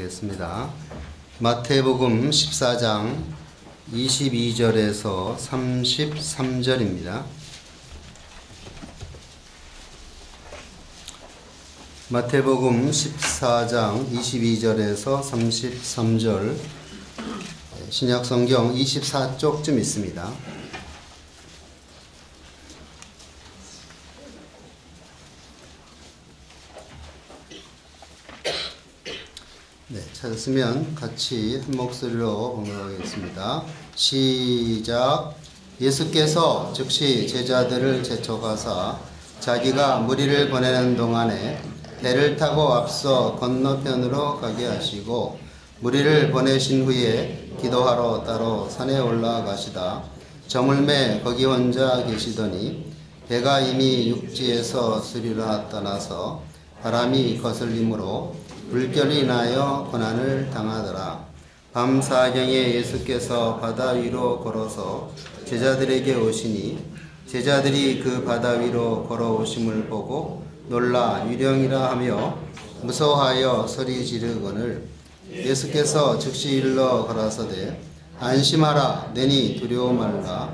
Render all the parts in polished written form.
봉독하겠습니다. 마태복음 14장 22절에서 33절입니다. 마태복음 14장 22절에서 33절, 신약성경 24쪽쯤 있습니다. 네, 찾았으면 같이 한 목소리로 봉독하겠습니다. 시작. 예수께서 즉시 제자들을 재촉하사 자기가 무리를 보내는 동안에 배를 타고 앞서 건너편으로 가게 하시고 무리를 보내신 후에 기도하러 따로 산에 올라가시다 저물매 거기 혼자 계시더니 배가 이미 육지에서 스리라 떠나서 바람이 거슬림으로 물결이 나여 고난을 당하더라. 밤 사경에 예수께서 바다 위로 걸어서 제자들에게 오시니 제자들이 그 바다 위로 걸어오심을 보고 놀라 유령이라 하며 무서워하여 소리 지르거늘 예수께서 즉시 일러 가라사대 안심하라 내니 두려워 말라.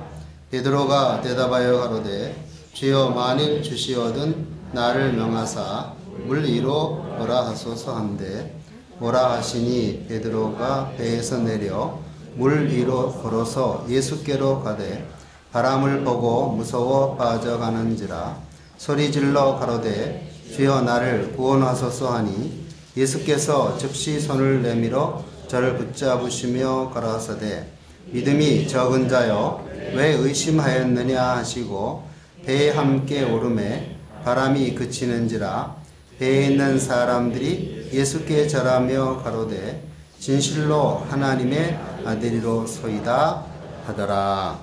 베드로가 대답하여 가로되 주여 만일 주시거든 나를 명하사 물 위로 오라 하소서 한데 오라 하시니 베드로가 배에서 내려 물 위로 걸어서 예수께로 가되 바람을 보고 무서워 빠져가는지라 소리질러 가로되 주여 나를 구원하소서 하니 예수께서 즉시 손을 내밀어 저를 붙잡으시며 가라사대 믿음이 적은 자여 왜 의심하였느냐 하시고 배에 함께 오르매 바람이 그치는지라 배에 있는 사람들이 예수께 절하며 가로되 진실로 하나님의 아들이로소이다 하더라.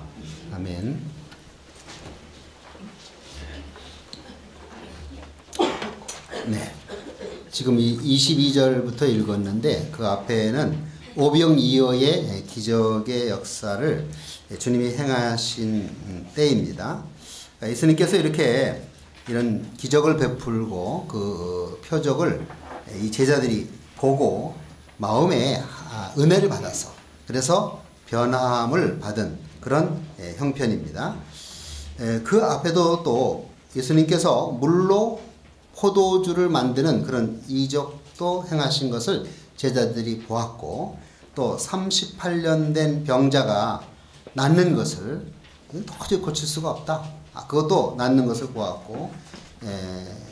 아멘. 네, 지금 이 22절부터 읽었는데 그 앞에는 오병이어의 기적의 역사를 주님이 행하신 때입니다. 예수님께서 이렇게 이런 기적을 베풀고 그 표적을 이 제자들이 보고 마음에 은혜를 받아서 그래서 변화함을 받은 그런 형편입니다. 그 앞에도 또 예수님께서 물로 포도주를 만드는 그런 이적도 행하신 것을 제자들이 보았고 또 38년 된 병자가 낫는 것을 도저히 고칠 수가 없다. 그것도 낫는 것을 보았고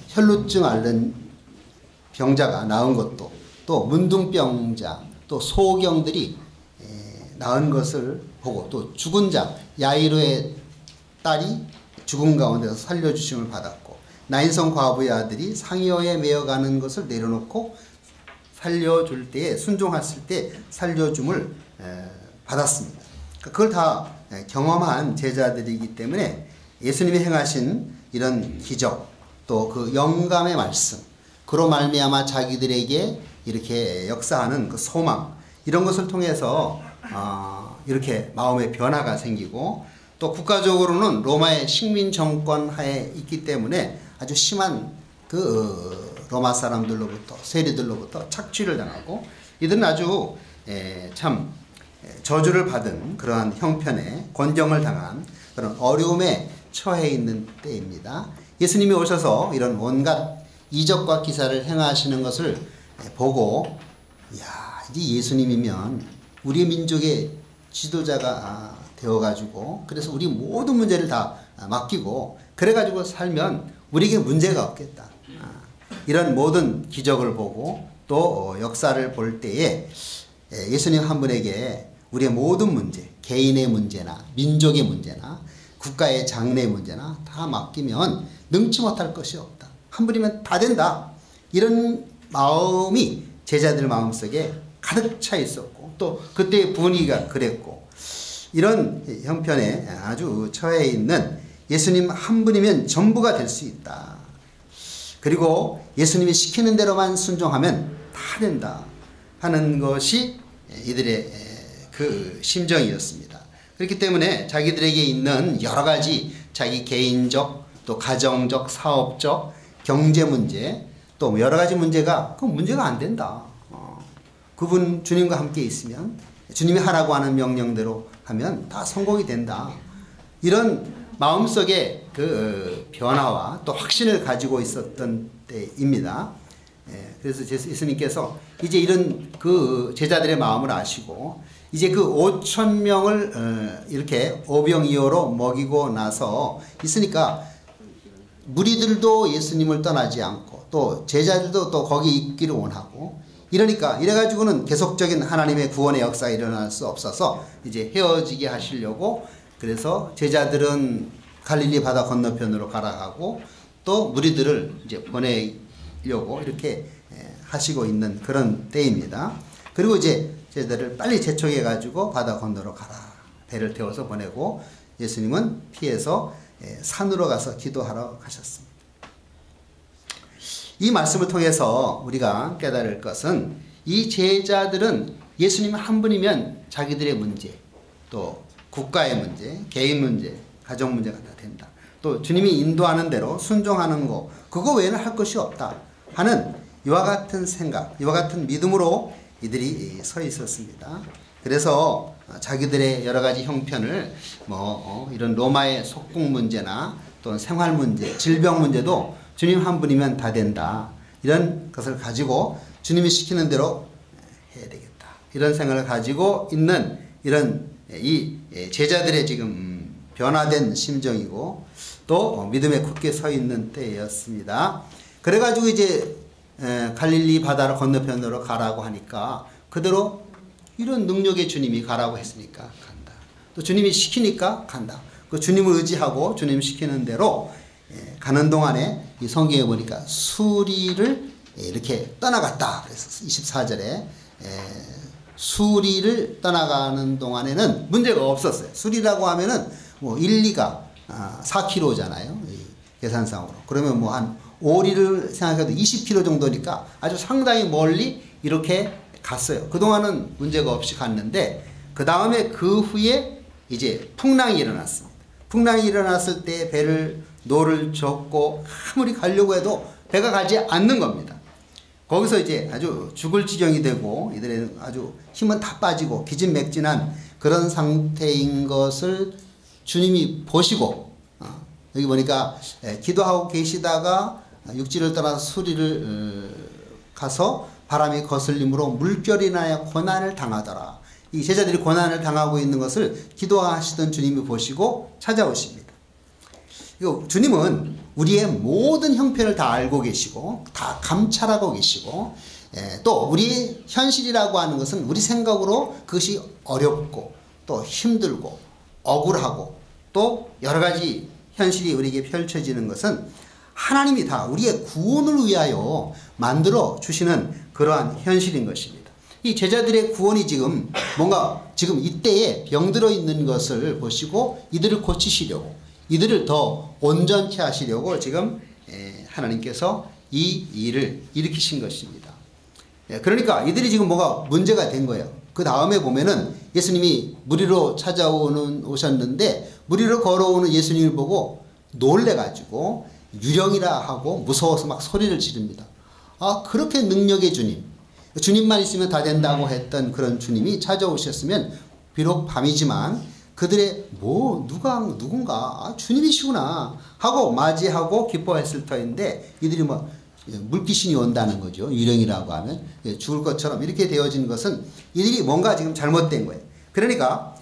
혈루증 앓는 병자가 나은 것도 또 문둥병자 또 소경들이 나은 것을 보고 또 죽은 자 야이로의 딸이 죽은 가운데서 살려주심을 받았고 나인성 과부의 아들이 상여에 메어가는 것을 내려놓고 살려줄 때에 순종했을 때 살려줌을 받았습니다. 그걸 다 경험한 제자들이기 때문에 예수님이 행하신 이런 기적 또 그 영감의 말씀 그로 말미암아 자기들에게 이렇게 역사하는 그 소망 이런 것을 통해서 이렇게 마음의 변화가 생기고 또 국가적으로는 로마의 식민 정권 하에 있기 때문에 아주 심한 그 로마 사람들로부터 세리들로부터 착취를 당하고 이들은 아주 참 저주를 받은 그러한 형편에 곤경을 당한 그런 어려움에 처해 있는 때입니다. 예수님이 오셔서 이런 온갖 이적과 기사를 행하시는 것을 보고 야, 이제 예수님이면 우리 민족의 지도자가 되어가지고 그래서 우리 모든 문제를 다 맡기고 그래가지고 살면 우리에게 문제가 없겠다. 이런 모든 기적을 보고 또 역사를 볼 때에 예수님 한 분에게 우리의 모든 문제, 개인의 문제나 민족의 문제나 국가의 장래의 문제나 다 맡기면 능치 못할 것이 없다. 한 분이면 다 된다. 이런 마음이 제자들 마음속에 가득 차 있었고 또 그때의 분위기가 그랬고 이런 형편에 아주 처해 있는 예수님 한 분이면 전부가 될 수 있다. 그리고 예수님이 시키는 대로만 순종하면 다 된다 하는 것이 이들의 그 심정이었습니다. 그렇기 때문에 자기들에게 있는 여러 가지 자기 개인적 또 가정적 사업적 경제 문제 또 여러 가지 문제가 그 문제가 안 된다. 그분 주님과 함께 있으면 주님이 하라고 하는 명령대로 하면 다 성공이 된다. 이런 마음속에 그 변화와 또 확신을 가지고 있었던 때입니다. 그래서 예수님께서 이제 이런 그 제자들의 마음을 아시고 이제 그 5천 명을 이렇게 오병이어로 먹이고 나서 있으니까 무리들도 예수님을 떠나지 않고 또 제자들도 또 거기 있기를 원하고 이러니까 이래가지고는 계속적인 하나님의 구원의 역사가 일어날 수 없어서 이제 헤어지게 하시려고 그래서 제자들은 갈릴리 바다 건너편으로 가라 하고 또 무리들을 이제 보내려고 이렇게 하시고 있는 그런 때입니다. 그리고 이제 제자들을 빨리 재촉해 가지고 바다 건너로 가라. 배를 태워서 보내고 예수님은 피해서 산으로 가서 기도하러 가셨습니다. 이 말씀을 통해서 우리가 깨달을 것은 이 제자들은 예수님 한 분이면 자기들의 문제, 또 국가의 문제, 개인 문제, 가정 문제가 다 된다. 또 주님이 인도하는 대로 순종하는 거, 그거 외에는 할 것이 없다 하는 이와 같은 생각, 이와 같은 믿음으로 이들이 서 있었습니다. 그래서 자기들의 여러 가지 형편을 이런 로마의 속국 문제나 또는 생활 문제, 질병 문제도 주님 한 분이면 다 된다. 이런 것을 가지고 주님이 시키는 대로 해야 되겠다. 이런 생각을 가지고 있는 이런 이 제자들의 지금 변화된 심정이고 또 믿음에 굳게 서 있는 때였습니다. 그래가지고 이제 갈릴리 바다를 건너편으로 가라고 하니까 그대로 이런 능력의 주님이 가라고 했으니까 간다. 또 주님이 시키니까 간다. 그 주님을 의지하고 주님 시키는 대로 가는 동안에 이 성경에 보니까 수리를 이렇게 떠나갔다. 그래서 24절에 수리를 떠나가는 동안에는 문제가 없었어요. 수리라고 하면은 뭐 1, 2가 4km잖아요. 계산상으로. 그러면 뭐 한 오리를 생각해도 20km 정도니까 아주 상당히 멀리 이렇게 갔어요. 그동안은 문제가 없이 갔는데 그 다음에 그 후에 이제 풍랑이 일어났습니다. 풍랑이 일어났을 때 배를 노를 젓고 아무리 가려고 해도 배가 가지 않는 겁니다. 거기서 이제 아주 죽을 지경이 되고 이들의 아주 힘은 다 빠지고 기진맥진한 그런 상태인 것을 주님이 보시고 여기 보니까 기도하고 계시다가 육지를 떠나서 수리를 가서 바람이 거슬림으로 물결이 나야 고난을 당하더라. 이 제자들이 고난을 당하고 있는 것을 기도하시던 주님이 보시고 찾아오십니다. 주님은 우리의 모든 형편을 다 알고 계시고 다 감찰하고 계시고 또 우리의 현실이라고 하는 것은 우리 생각으로 그것이 어렵고 또 힘들고 억울하고 또 여러 가지 현실이 우리에게 펼쳐지는 것은 하나님이 다 우리의 구원을 위하여 만들어 주시는 그러한 현실인 것입니다. 이 제자들의 구원이 지금 뭔가 지금 이때에 병들어 있는 것을 보시고 이들을 고치시려고 이들을 더 온전케 하시려고 지금 하나님께서 이 일을 일으키신 것입니다. 그러니까 이들이 지금 뭐가 문제가 된 거예요. 그 다음에 보면은 예수님이 무리로 오셨는데 무리로 걸어오는 예수님을 보고 놀래가지고 유령이라 하고 무서워서 막 소리를 지릅니다. 아, 그렇게 능력의 주님, 주님만 있으면 다 된다고 했던 그런 주님이 찾아오셨으면 비록 밤이지만 그들의 누군가 주님이시구나 하고 맞이하고 기뻐했을 터인데 이들이 물귀신이 온다는 거죠. 유령이라고 하면 죽을 것처럼 이렇게 되어진 것은 이들이 뭔가 지금 잘못된 거예요. 그러니까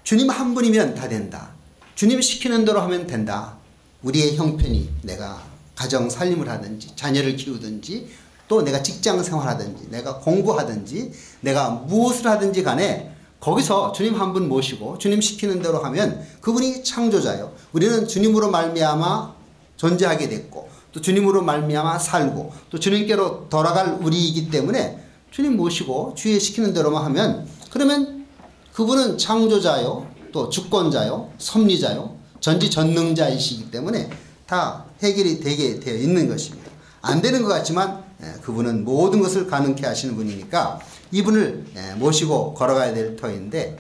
주님 한 분이면 다 된다. 주님이 시키는 대로 하면 된다. 우리의 형편이 내가 가정 살림을 하든지 자녀를 키우든지 또 내가 직장 생활하든지 내가 공부하든지 내가 무엇을 하든지 간에 거기서 주님 한 분 모시고 주님 시키는 대로 하면 그분이 창조자요. 우리는 주님으로 말미암아 존재하게 됐고 또 주님으로 말미암아 살고 또 주님께로 돌아갈 우리이기 때문에 주님 모시고 주의 시키는 대로만 하면 그러면 그분은 창조자요. 또 주권자요. 섭리자요. 전지전능자이시기 때문에 다 해결이 되게 되어 있는 것입니다. 안 되는 것 같지만 그분은 모든 것을 가능케 하시는 분이니까 이분을 모시고 걸어가야 될 터인데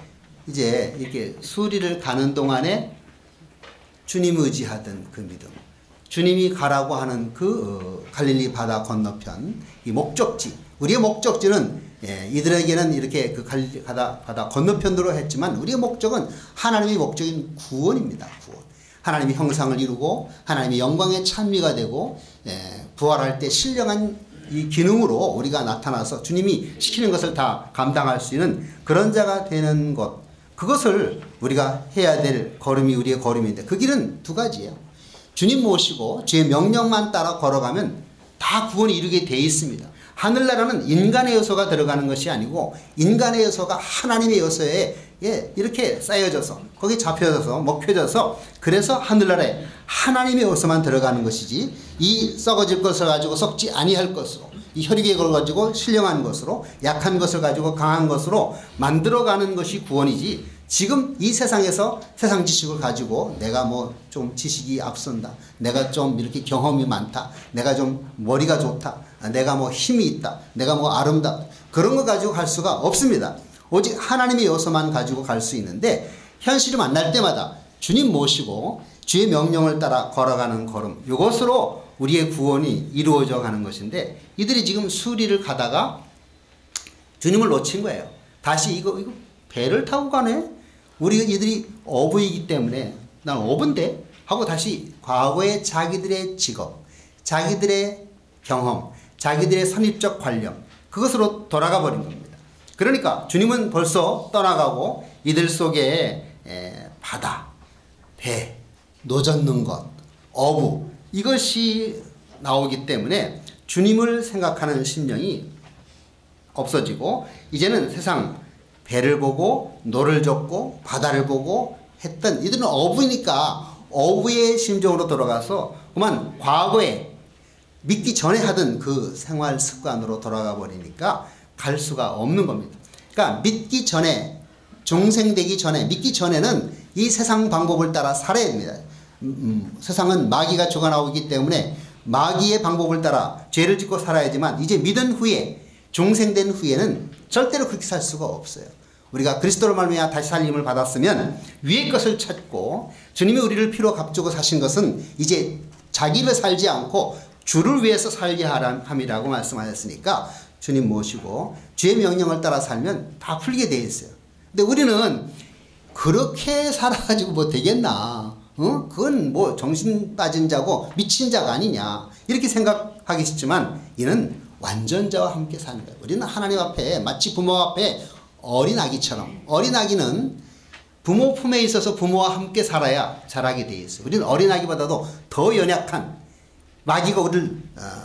이제 이렇게 수리를 가는 동안에 주님 의지하던 그 믿음, 주님이 가라고 하는 그 갈릴리 바다 건너편 이 목적지, 우리의 목적지는 이들에게는 이렇게 그 바다 건너편으로 했지만 우리의 목적은 하나님의 목적인 구원입니다. 구원. 하나님의 형상을 이루고 하나님의 영광의 찬미가 되고 부활할 때 신령한 이 기능으로 우리가 나타나서 주님이 시키는 것을 다 감당할 수 있는 그런 자가 되는 것, 그것을 우리가 해야 될 걸음이 우리의 걸음인데 그 길은 두 가지예요. 주님 모시고 주의 명령만 따라 걸어가면 다 구원이 이루게 돼 있습니다. 하늘나라는 인간의 요소가 들어가는 것이 아니고 인간의 요소가 하나님의 요소에 이렇게 쌓여져서 거기 잡혀져서 먹혀져서 그래서 하늘나라에 하나님의 요소만 들어가는 것이지 이 썩어질 것을 가지고 썩지 아니할 것으로 이 혈육의 걸 가지고 신령한 것으로 약한 것을 가지고 강한 것으로 만들어가는 것이 구원이지 지금 이 세상에서 세상 지식을 가지고 내가 뭐 좀 지식이 앞선다. 내가 좀 이렇게 경험이 많다. 내가 좀 머리가 좋다. 내가 뭐 힘이 있다. 내가 뭐 아름답다. 그런 거 가지고 갈 수가 없습니다. 오직 하나님의 요소만 가지고 갈 수 있는데 현실이 만날 때마다 주님 모시고 주의 명령을 따라 걸어가는 걸음. 이것으로 우리의 구원이 이루어져 가는 것인데 이들이 지금 수리를 가다가 주님을 놓친 거예요. 다시 이거 배를 타고 가네? 이들이 어부이기 때문에 난 어부인데 하고 다시 과거의 자기들의 직업, 자기들의 경험, 자기들의 선입적 관념 그것으로 돌아가 버린 겁니다. 그러니까 주님은 벌써 떠나가고 이들 속에 바다, 배, 노젓는 것, 어부 이것이 나오기 때문에 주님을 생각하는 심령이 없어지고 이제는 세상 배를 보고 노를 젓고 바다를 보고 했던 이들은 어부니까 어부의 심정으로 돌아가서 그만 과거에 믿기 전에 하던 그 생활 습관으로 돌아가 버리니까 갈 수가 없는 겁니다. 그러니까 믿기 전에 중생되기 전에 믿기 전에는 이 세상 방법을 따라 살아야 됩니다. 세상은 마귀가 죽어나오기 때문에 마귀의 방법을 따라 죄를 짓고 살아야지만 이제 믿은 후에 중생된 후에는 절대로 그렇게 살 수가 없어요. 우리가 그리스도로 말미암아 다시 살림을 받았으면 위의 것을 찾고 주님이 우리를 피로 값주고 사신 것은 이제 자기를 살지 않고 주를 위해서 살게 함이라고 말씀하셨으니까 주님 모시고 주의 명령을 따라 살면 다 풀게 되어 있어요. 근데 우리는 그렇게 살아가지고 뭐 되겠나? 그건 뭐 정신 빠진 자고 미친 자가 아니냐 이렇게 생각하기 쉽지만 이는 완전자와 함께 사는 거예요. 우리는 하나님 앞에 마치 부모 앞에 어린아기처럼 어린아기는 부모 품에 있어서 부모와 함께 살아야 자라게 되어 있어요. 우리는 어린아기보다도 더 연약한 마귀가 우리를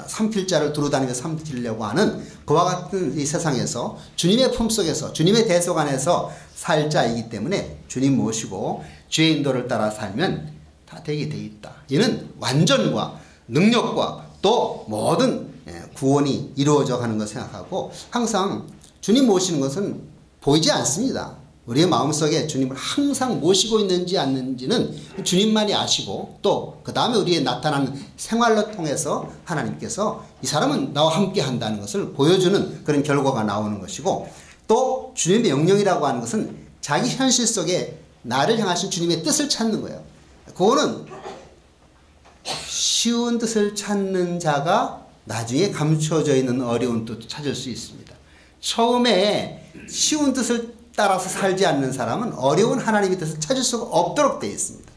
삼킬 자를 두루다니며 삼키려고 하는 그와 같은 이 세상에서 주님의 품속에서 주님의 대속 안에서 살 자이기 때문에 주님 모시고 주의 인도를 따라 살면 다 되게 돼 있다. 이는 완전과 능력과 또 모든 구원이 이루어져 가는 것을 생각하고 항상 주님 모시는 것은 보이지 않습니다. 우리의 마음속에 주님을 항상 모시고 있는지 않는지는 주님만이 아시고 또 그 다음에 우리의 나타나는 생활로 통해서 하나님께서 이 사람은 나와 함께 한다는 것을 보여주는 그런 결과가 나오는 것이고 또 주님의 명령이라고 하는 것은 자기 현실 속에 나를 향하신 주님의 뜻을 찾는 거예요. 그거는 쉬운 뜻을 찾는 자가 나중에 감춰져 있는 어려운 뜻을 찾을 수 있습니다. 처음에 쉬운 뜻을 따라서 살지 않는 사람은 어려운 하나님의 뜻을 찾을 수가 없도록 되어 있습니다.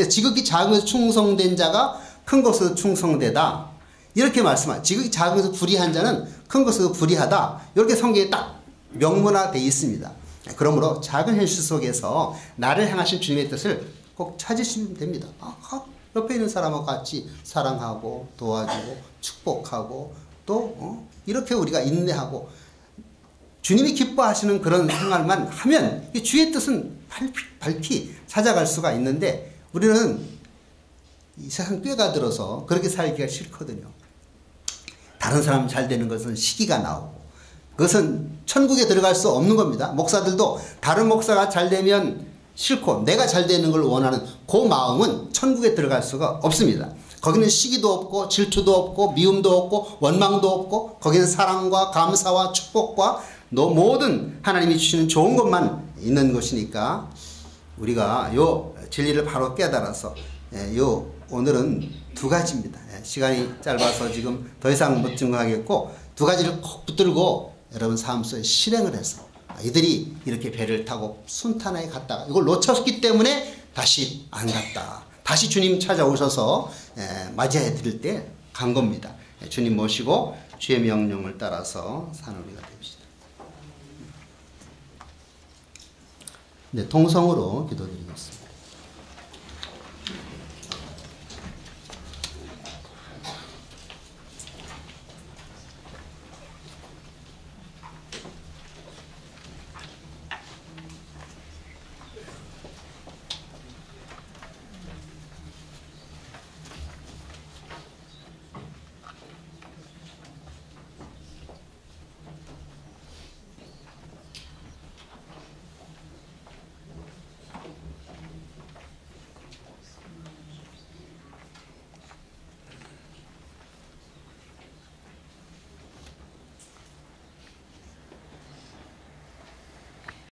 지극히 작은 것에 충성된 자가 큰 것에서 충성되다. 이렇게 말씀하죠. 지극히 작은 것에서 불의한 자는 큰 것에서 불의하다. 이렇게 성경에 딱 명문화되어 있습니다. 그러므로 작은 현실 속에서 나를 향하신 주님의 뜻을 꼭 찾으시면 됩니다. 옆에 있는 사람하고 같이 사랑하고 도와주고 축복하고 또 이렇게 우리가 인내하고 주님이 기뻐하시는 그런 생활만 하면 주의 뜻은 밝히 찾아갈 수가 있는데 우리는 이 세상 꾀가 들어서 그렇게 살기가 싫거든요. 다른 사람 잘 되는 것은 시기가 나오고 그것은 천국에 들어갈 수 없는 겁니다. 목사들도 다른 목사가 잘 되면 싫고 내가 잘 되는 걸 원하는 그 마음은 천국에 들어갈 수가 없습니다. 거기는 시기도 없고 질투도 없고 미움도 없고 원망도 없고 거기는 사랑과 감사와 축복과 모든 하나님이 주시는 좋은 것만 있는 것이니까 우리가 요 진리를 바로 깨달아서 오늘은 두 가지입니다. 시간이 짧아서 지금 더 이상 못 증거하겠고 두 가지를 꼭 붙들고 여러분 삶 속에 실행을 해서 이들이 이렇게 배를 타고 순탄하게 갔다가 이걸 놓쳤기 때문에 다시 안 갔다. 다시 주님 찾아오셔서 맞이해 드릴 때 간 겁니다. 주님 모시고 주의 명령을 따라서 사는 우리가 됩시다. 네, 통성으로 기도드리겠습니다.